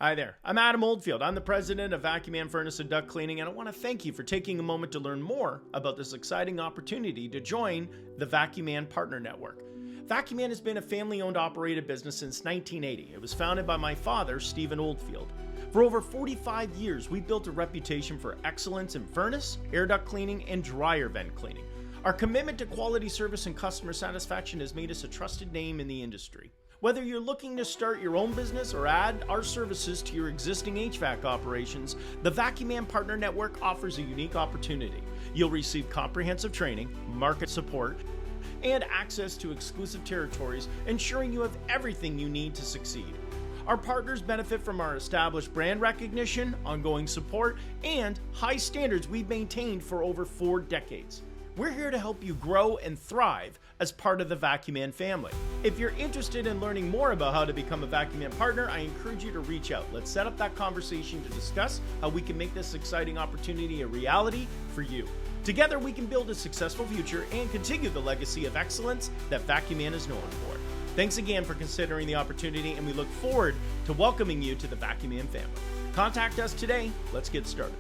Hi there, I'm Adam Oldfield. I'm the president of Vacu-Man Furnace and Duct Cleaning, and I want to thank you for taking a moment to learn more about this exciting opportunity to join the Vacu-Man Partner Network. Vacu-Man has been a family-owned operated business since 1980. It was founded by my father, Stephen Oldfield. For over 45 years, we've built a reputation for excellence in furnace, air duct cleaning, and dryer vent cleaning. Our commitment to quality service and customer satisfaction has made us a trusted name in the industry. Whether you're looking to start your own business or add our services to your existing HVAC operations, the Vacu-Man Partner Network offers a unique opportunity. You'll receive comprehensive training, market support, and access to exclusive territories, ensuring you have everything you need to succeed. Our partners benefit from our established brand recognition, ongoing support, and high standards we've maintained for over 4 decades. We're here to help you grow and thrive as part of the Vacu-Man family. If you're interested in learning more about how to become a Vacu-Man partner, I encourage you to reach out. Let's set up that conversation to discuss how we can make this exciting opportunity a reality for you. Together, we can build a successful future and continue the legacy of excellence that Vacu-Man is known for. Thanks again for considering the opportunity, and we look forward to welcoming you to the Vacu-Man family. Contact us today. Let's get started.